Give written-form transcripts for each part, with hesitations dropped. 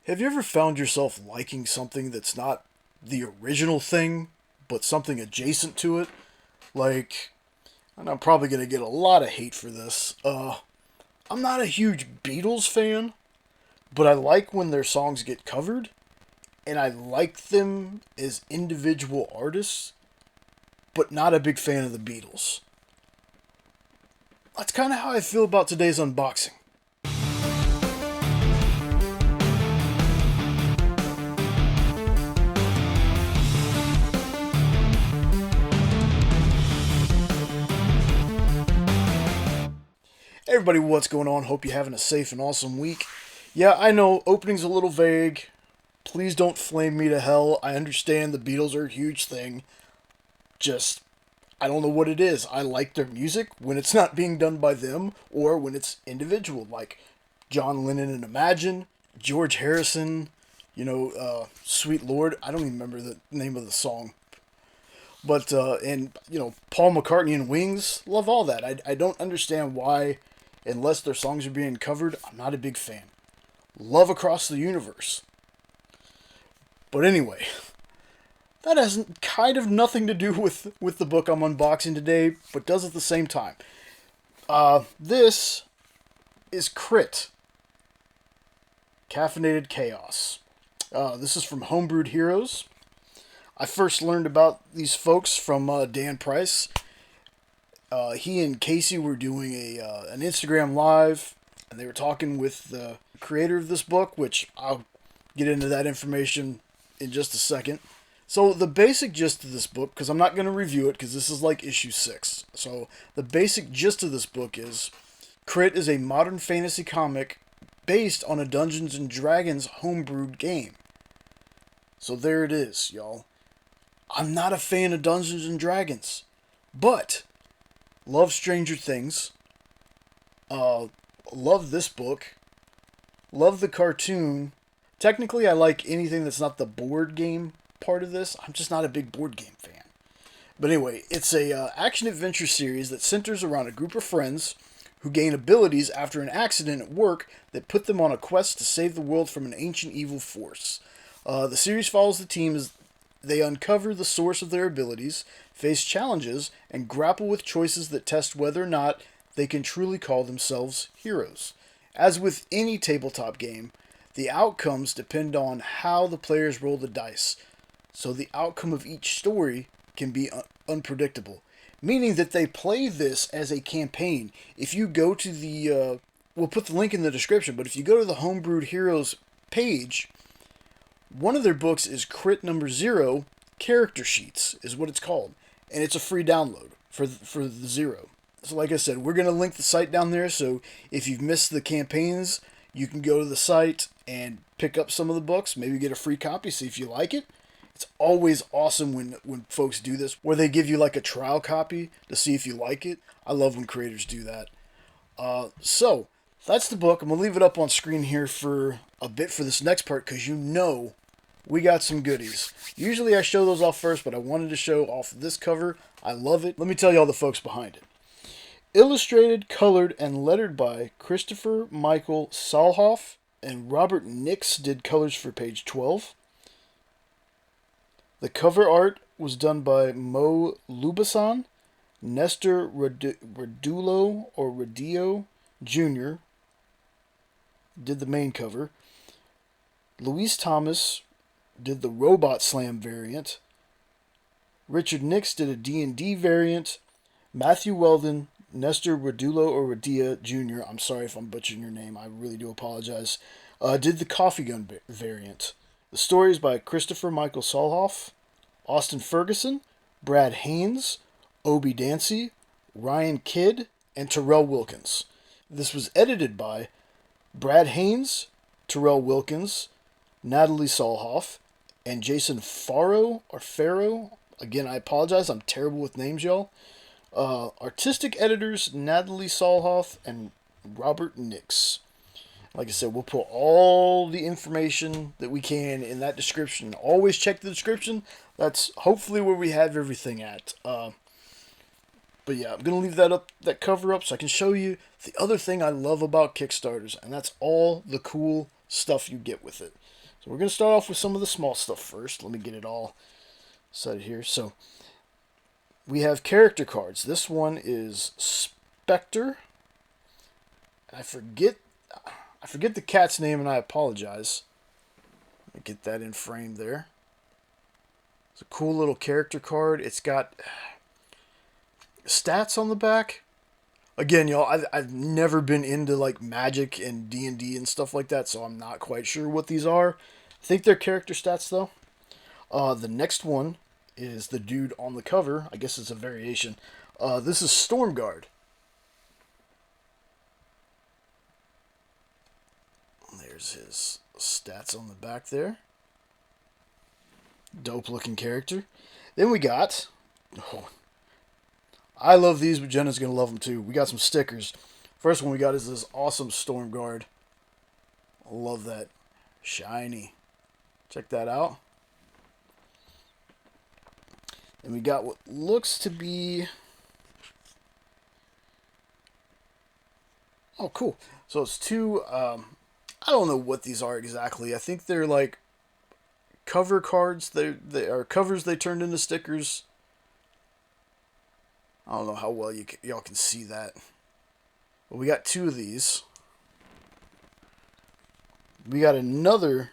Have you ever found yourself liking something that's not the original thing, but something adjacent to it? Like, and I'm probably gonna get a lot of hate for this. I'm not a huge Beatles fan, but I like when their songs get covered, and I like them as individual artists, but not a big fan of the Beatles. That's kind of how I feel about today's unboxing. Hey everybody, what's going on? Hope you're having a safe and awesome week. Yeah, I know, opening's a little vague. Please don't flame me to hell. I understand the Beatles are a huge thing. Just, I don't know what it is. I like their music when it's not being done by them or when it's individual, like John Lennon and Imagine, George Harrison, Sweet Lord. I don't even remember the name of the song. But, Paul McCartney and Wings, love all that. I don't understand why, unless their songs are being covered, I'm not a big fan. Love Across the Universe. But anyway, that has kind of nothing to do with the book I'm unboxing today, but does at the same time. This is Crit. Caffeinated Chaos. This is from Homebrewed Heroes. I first learned about these folks from Dan Price. He and Casey were doing an Instagram live, and they were talking with the creator of this book, which I'll get into that information in just a second. So the basic gist of this book, because I'm not going to review it, because this is like issue 6. So the basic gist of this book is, Crit is a modern fantasy comic based on a Dungeons & Dragons homebrewed game. So there it is, y'all. I'm not a fan of Dungeons & Dragons, but love Stranger Things, love this book, love the cartoon. Technically, I like anything that's not the board game part of this. I'm just not a big board game fan. But anyway, it's a action-adventure series that centers around a group of friends who gain abilities after an accident at work that put them on a quest to save the world from an ancient evil force. The series follows the team as they uncover the source of their abilities, face challenges, and grapple with choices that test whether or not they can truly call themselves heroes. As with any tabletop game, the outcomes depend on how the players roll the dice, so the outcome of each story can be unpredictable, meaning that they play this as a campaign. If you go to we'll put the link in the description, but if you go to the Homebrewed Heroes page, one of their books is Crit number 0, Character Sheets, is what it's called. And it's a free download for the 0. So like I said, we're going to link the site down there, so if you've missed the campaigns, you can go to the site and pick up some of the books, maybe get a free copy, see if you like it. It's always awesome when folks do this, where they give you like a trial copy to see if you like it. I love when creators do that. So, that's the book. I'm going to leave it up on screen here for a bit for this next part, because we got some goodies. Usually I show those off first, but I wanted to show off this cover. I love it. Let me tell you all the folks behind it. Illustrated, colored, and lettered by Christopher Michael Salhoff, and Robert Nix did colors for page 12. The cover art was done by Mo Lubasan, Nestor Redulo or Redio Jr. did the main cover. Luis Thomas did the Robot Slam variant. Richard Nix did a D&D variant. Matthew Weldon, Nestor Redulo or Redia Jr., I'm sorry if I'm butchering your name, I really do apologize, did the Coffee Gun variant. The story is by Christopher Michael Salhoff, Austin Ferguson, Brad Haynes, Obi Dancy, Ryan Kidd, and Terrell Wilkins. This was edited by Brad Haynes, Terrell Wilkins, Natalie Salhoff, and Jason Farrow. Again, I apologize, I'm terrible with names, y'all. Artistic editors Natalie Salhoff and Robert Nix. Like I said, we'll put all the information that we can in that description. Always check the description. That's hopefully where we have everything at. But yeah, I'm going to leave that cover up so I can show you the other thing I love about Kickstarters, and that's all the cool stuff you get with it. So we're going to start off with some of the small stuff first. Let me get it all set here. So we have character cards. This one is Spectre. I forget the cat's name, and I apologize. Let me get that in frame there. It's a cool little character card. It's got stats on the back. Again, y'all, I've never been into like Magic and D&D and stuff like that, so I'm not quite sure what these are. I think they're character stats, though. The next one is the dude on the cover. I guess it's a variation. This is Stormguard. There's his stats on the back there. Dope looking character. Then we got... Oh, I love these, but Jenna's going to love them too. We got some stickers. First one we got is this awesome Stormguard. I love that. Shiny. Check that out. And we got what looks to be... Oh, cool. So it's two... I don't know what these are exactly. I think they're like cover cards. They are covers they turned into stickers. I don't know how well y'all can see that. But we got two of these. We got another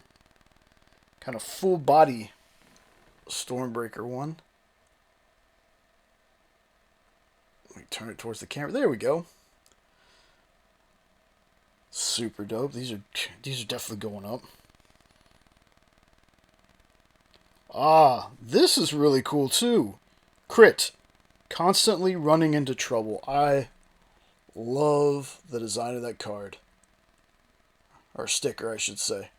kind of full body Stormbreaker one. Let me turn it towards the camera. There we go. Super dope. These are definitely going up. Ah, this is really cool too. Crit. Constantly running into trouble. I love the design of that card. Or sticker, I should say.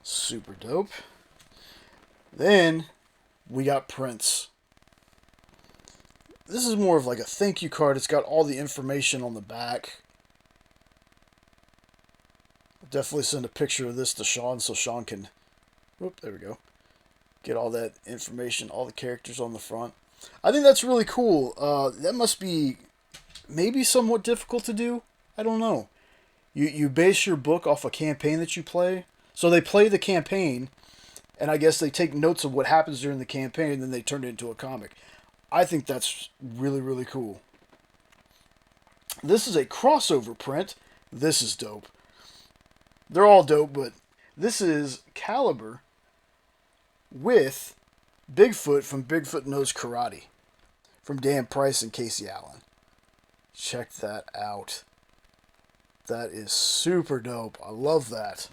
Super dope. Then we got Prince. This is more of like a thank you card. It's got all the information on the back. I'll definitely send a picture of this to Sean so Sean can... Whoop, there we go. Get all that information, all the characters on the front. I think that's really cool. That must be maybe somewhat difficult to do. I don't know. You base your book off a campaign that you play. So they play the campaign, and I guess they take notes of what happens during the campaign, and then they turn it into a comic. I think that's really, really cool. This is a crossover print. This is dope. They're all dope, but this is Caliber with Bigfoot from Bigfoot Knows Karate from Dan Price and Casey Allen. Check that out. That is super dope. I love that.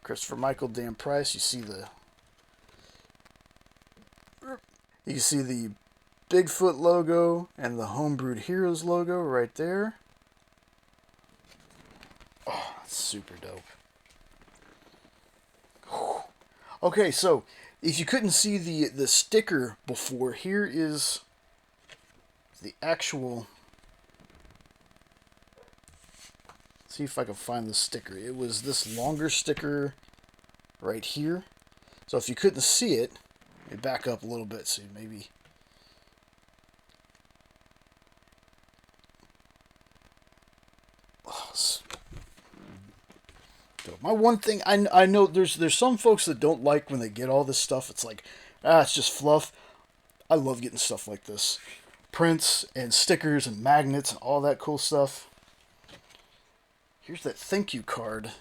Christopher Michael, Dan Price. You can see the Bigfoot logo and the Homebrewed Heroes logo right there. Oh, that's super dope. Okay, so if you couldn't see the sticker before, here is the actual... See if I can find the sticker. It was this longer sticker right here. So if you couldn't see it, let me back up a little bit so maybe... Oh, my one thing, I know there's some folks that don't like when they get all this stuff. It's like, it's just fluff. I love getting stuff like this. Prints and stickers and magnets and all that cool stuff. Here's that thank you card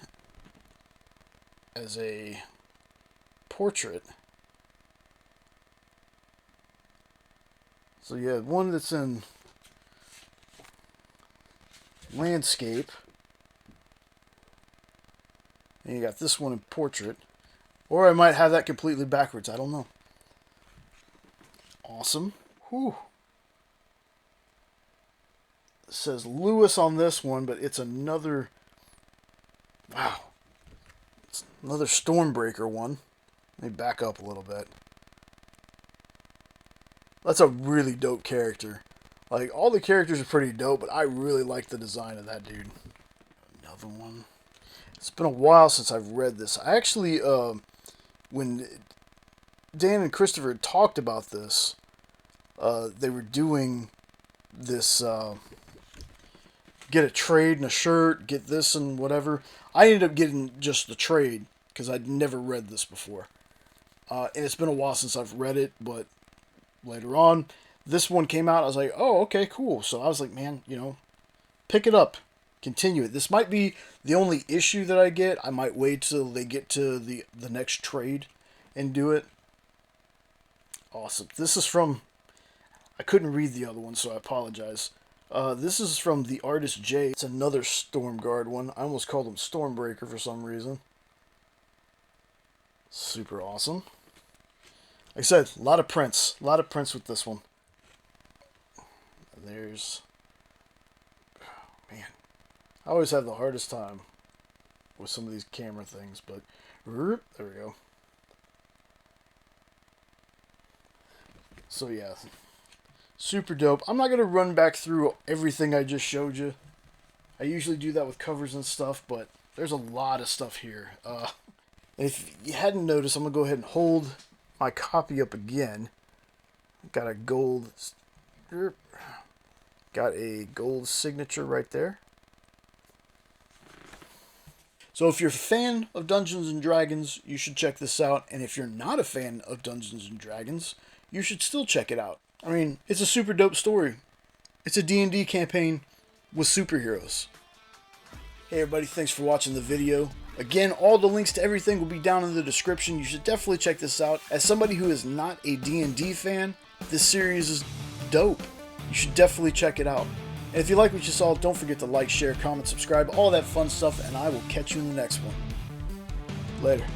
as a portrait. So you have one that's in landscape. And you got this one in portrait. Or I might have that completely backwards. I don't know. Awesome. Whew. It says Lewis on this one, but it's another... Wow. It's another Stormbreaker one. Let me back up a little bit. That's a really dope character. Like, all the characters are pretty dope, but I really like the design of that dude. Another one. It's been a while since I've read this. I actually, when Dan and Christopher had talked about this, they were doing this get a trade and a shirt, get this and whatever. I ended up getting just the trade because I'd never read this before. And it's been a while since I've read it, but later on, this one came out. I was like, oh, okay, cool. So I was like, man, you know, pick it up, continue it. This might be the only issue that I get. I might wait till they get to the next trade and do it. Awesome. This is from, I couldn't read the other one, so I apologize. This is from the artist J. It's another Stormguard one. I almost called him Stormbreaker for some reason. Super awesome. Like I said, a lot of prints. A lot of prints with this one. There's... Man. I always have the hardest time with some of these camera things, but... There we go. So yeah. Super dope. I'm not going to run back through everything I just showed you. I usually do that with covers and stuff, but there's a lot of stuff here. And if you hadn't noticed, I'm going to go ahead and hold my copy up again. Got a gold signature right there. So if you're a fan of Dungeons and Dragons, you should check this out. And if you're not a fan of Dungeons and Dragons, you should still check it out. I mean, it's a super dope story. It's a D&D campaign with superheroes. Hey everybody, thanks for watching the video. Again, all the links to everything will be down in the description. You should definitely check this out. As somebody who is not a D&D fan, this series is dope. You should definitely check it out. And if you like what you saw, don't forget to like, share, comment, subscribe, all that fun stuff, and I will catch you in the next one. Later.